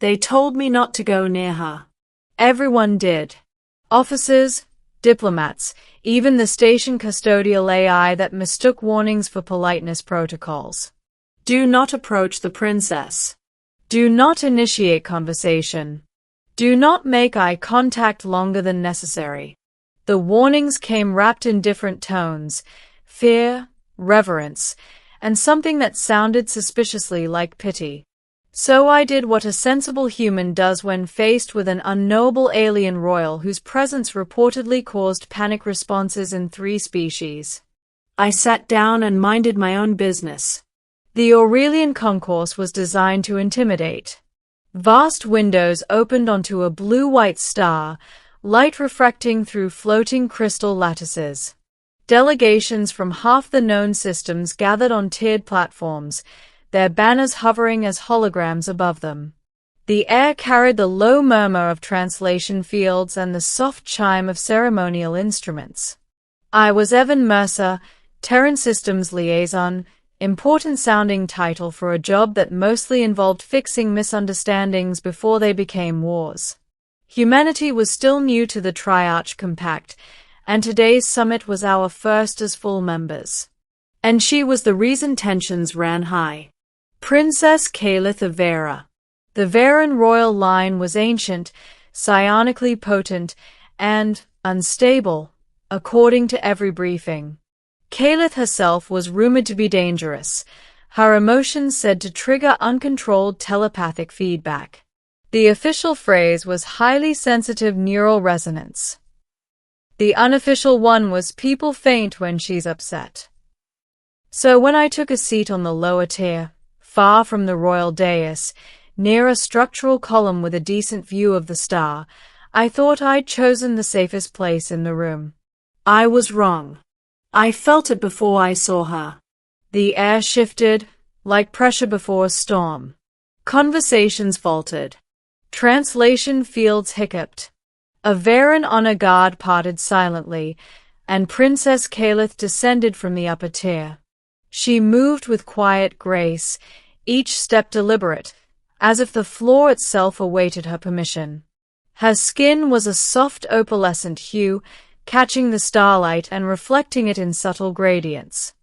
They told me not to go near her. Everyone did. Officers, diplomats, even the station custodial AI that mistook warnings for politeness protocols. Do not approach the princess. Do not initiate conversation. Do not make eye contact longer than necessary. The warnings came wrapped in different tones: fear, reverence, and something that sounded suspiciously like pity. So I did what a sensible human does when faced with an unknowable alien royal whose presence reportedly caused panic responses in 3 species. I sat down and minded my own business. The Aurelian concourse was designed to intimidate. Vast windows opened onto a blue-white star, light refracting through floating crystal lattices. Delegations from half the known systems gathered on tiered platforms, their banners hovering as holograms above them. The air carried the low murmur of translation fields and the soft chime of ceremonial instruments. I was Evan Mercer, Terran Systems Liaison, important-sounding title for a job that mostly involved fixing misunderstandings before they became wars. Humanity was still new to the Triarch Compact, and today's summit was our first as full members. And she was the reason tensions ran high. Princess Kalith of Vera. The Veran royal line was ancient, psionically potent, and unstable, according to every briefing. Kalith herself was rumored to be dangerous, her emotions said to trigger uncontrolled telepathic feedback. The official phrase was highly sensitive neural resonance. The unofficial one was people faint when she's upset. So when I took a seat on the lower tier, far from the royal dais, near a structural column with a decent view of the star, I thought I'd chosen the safest place in the room. I was wrong. I felt it before I saw her. The air shifted, like pressure before a storm. Conversations faltered. Translation fields hiccuped. A Veran honor guard parted silently, and Princess Kalith descended from the upper tier. She moved with quiet grace, each step deliberate, as if the floor itself awaited her permission. Her skin was a soft opalescent hue, catching the starlight and reflecting it in subtle gradients.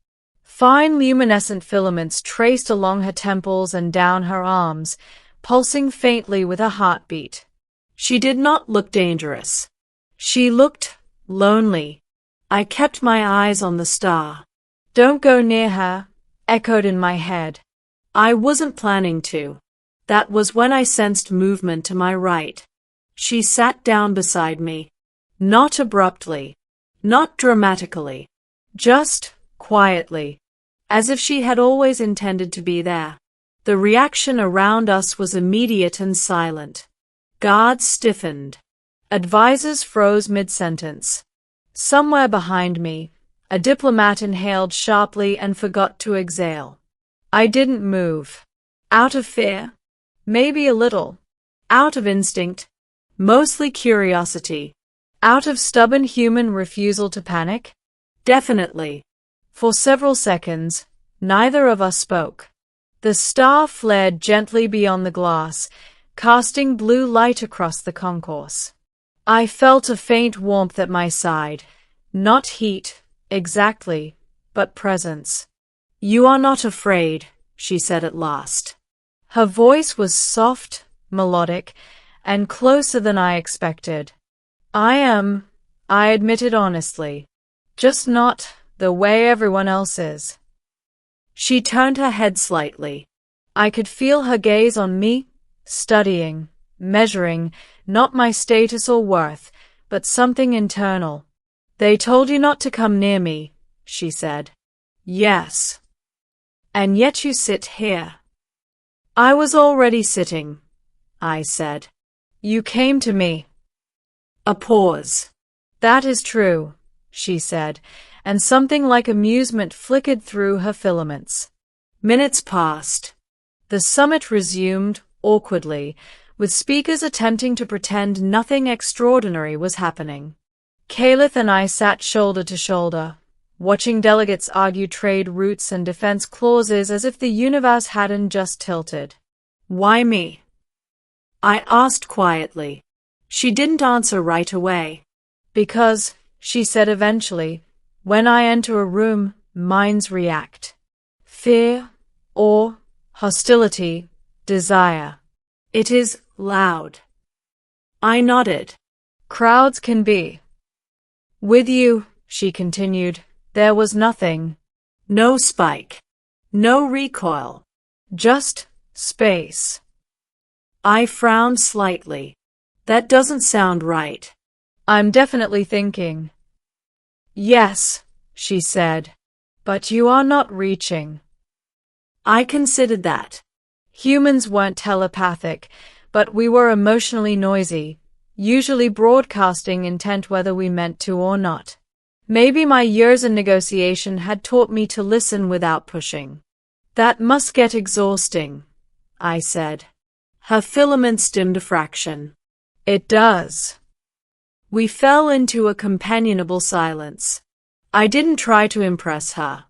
Fine luminescent filaments traced along her temples and down her arms, pulsing faintly with a heartbeat. She did not look dangerous. She looked lonely. I kept my eyes on the star. "Don't go near her," echoed in my head. I wasn't planning to. That was when I sensed movement to my right. She sat down beside me. Not abruptly. Not dramatically. Just quietly. As if she had always intended to be there. The reaction around us was immediate and silent. Guards stiffened. Advisors froze mid-sentence. Somewhere behind me, a diplomat inhaled sharply and forgot to exhale. I didn't move. Out of fear? Maybe a little. Out of instinct? Mostly curiosity. Out of stubborn human refusal to panic? Definitely. For several seconds, neither of us spoke. The star flared gently beyond the glass, casting blue light across the concourse. I felt a faint warmth at my side. Not heat, exactly, but presence. "You are not afraid," she said at last. Her voice was soft, melodic, and closer than I expected. "I am," I admitted honestly. "Just not the way everyone else is." She turned her head slightly. I could feel her gaze on me, studying, measuring, not my status or worth, but something internal. "They told you not to come near me," she said. "Yes. And yet you sit here." "I was already sitting," I said. "You came to me." A pause. "That is true," she said, and something like amusement flickered through her filaments. Minutes passed. The summit resumed, awkwardly, with speakers attempting to pretend nothing extraordinary was happening. Kalith and I sat shoulder to shoulder, watching delegates argue trade routes and defense clauses as if the universe hadn't just tilted. "Why me?" I asked quietly. She didn't answer right away. Because, she said eventually, when I enter a room, minds react. Fear, awe, hostility, desire. It is loud. I nodded. Crowds can be. With you, she continued, there was nothing. No spike. No recoil. Just space. I frowned slightly. That doesn't sound right. I'm definitely thinking. Yes, she said. But you are not reaching. I considered that. Humans weren't telepathic, but we were emotionally noisy, usually broadcasting intent whether we meant to or not. Maybe my years in negotiation had taught me to listen without pushing. That must get exhausting, I said. Her filaments dimmed a fraction. It does. We fell into a companionable silence. I didn't try to impress her.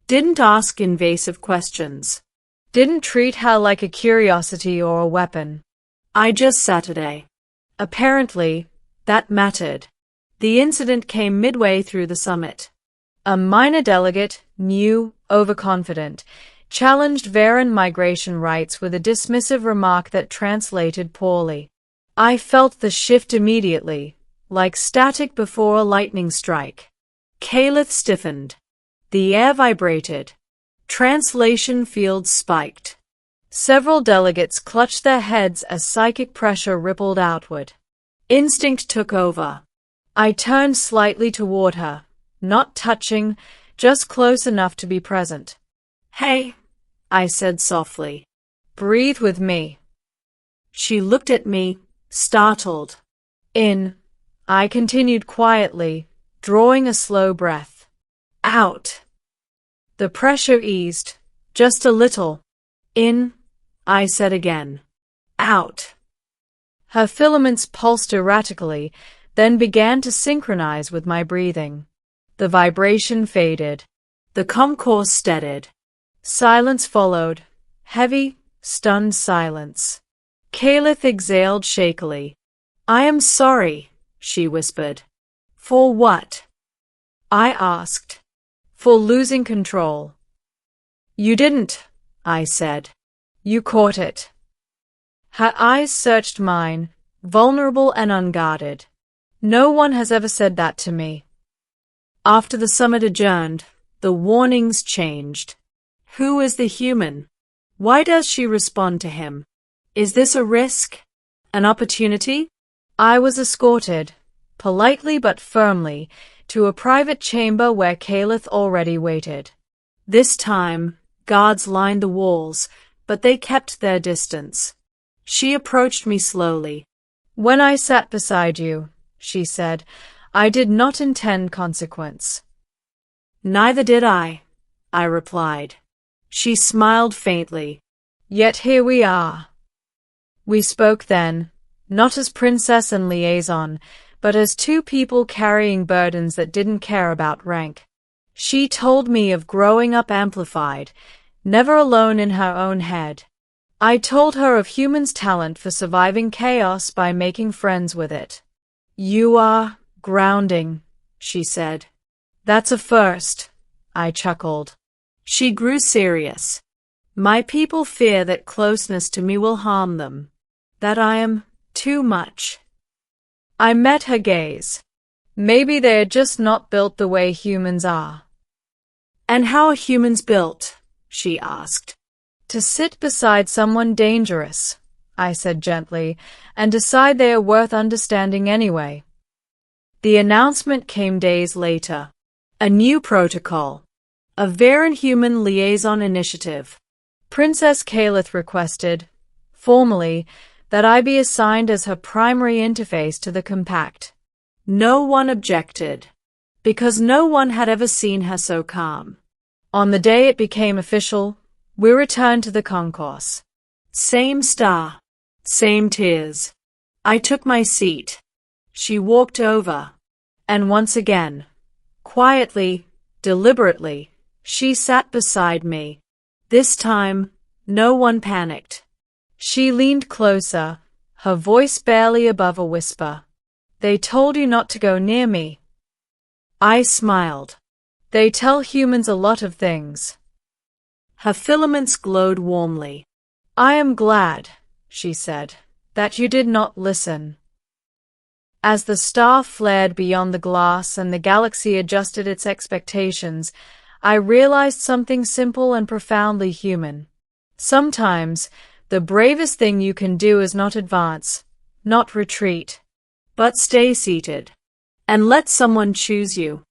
Didn't ask invasive questions. Didn't treat her like a curiosity or a weapon. I just Saturday. Apparently, that mattered. The incident came midway through the summit. A minor delegate, new, overconfident, challenged Varen migration rights with a dismissive remark that translated poorly. I felt the shift immediately, like static before a lightning strike. Caliph stiffened. The air vibrated. Translation fields spiked. Several delegates clutched their heads as psychic pressure rippled outward. Instinct took over. I turned slightly toward her, not touching, just close enough to be present. Hey, I said softly. Breathe with me. She looked at me, startled. In, I continued quietly, drawing a slow breath. Out. The pressure eased, just a little. In, I said again. Out. Her filaments pulsed erratically, then began to synchronize with my breathing. The vibration faded. The concourse steadied. Silence followed. Heavy, stunned silence. Caliph exhaled shakily. I am sorry, she whispered. For what? I asked. For losing control. You didn't, I said. You caught it. Her eyes searched mine, vulnerable and unguarded. No one has ever said that to me. After the summit adjourned, the warnings changed. Who is the human? Why does she respond to him? Is this a risk? An opportunity? I was escorted, politely but firmly, to a private chamber where Caliph already waited. This time, guards lined the walls, but they kept their distance. She approached me slowly. When I sat beside you, she said, I did not intend consequence. Neither did I replied. She smiled faintly. Yet here we are. We spoke then, not as princess and liaison, but as two people carrying burdens that didn't care about rank. She told me of growing up amplified, never alone in her own head. I told her of humans' talent for surviving chaos by making friends with it. You are grounding, she said. That's a first, I chuckled. She grew serious. My people fear that closeness to me will harm them, that I am too much. I met her gaze. Maybe they're just not built the way humans are. And how are humans built? She asked. To sit beside someone dangerous, I said gently, and decide they are worth understanding anyway. The announcement came days later. A new protocol. A Varen Human Liaison Initiative. Princess Caliph requested, formally, that I be assigned as her primary interface to the compact. No one objected, because no one had ever seen her so calm. On the day it became official, we returned to the concourse. Same star, same tears. I took my seat. She walked over, and once again, quietly, deliberately, she sat beside me. This time, no one panicked. She leaned closer, her voice barely above a whisper. They told you not to go near me. I smiled. They tell humans a lot of things. Her filaments glowed warmly. I am glad, she said, that you did not listen. As the star flared beyond the glass and the galaxy adjusted its expectations, I realized something simple and profoundly human. Sometimes, the bravest thing you can do is not advance, not retreat, but stay seated and let someone choose you.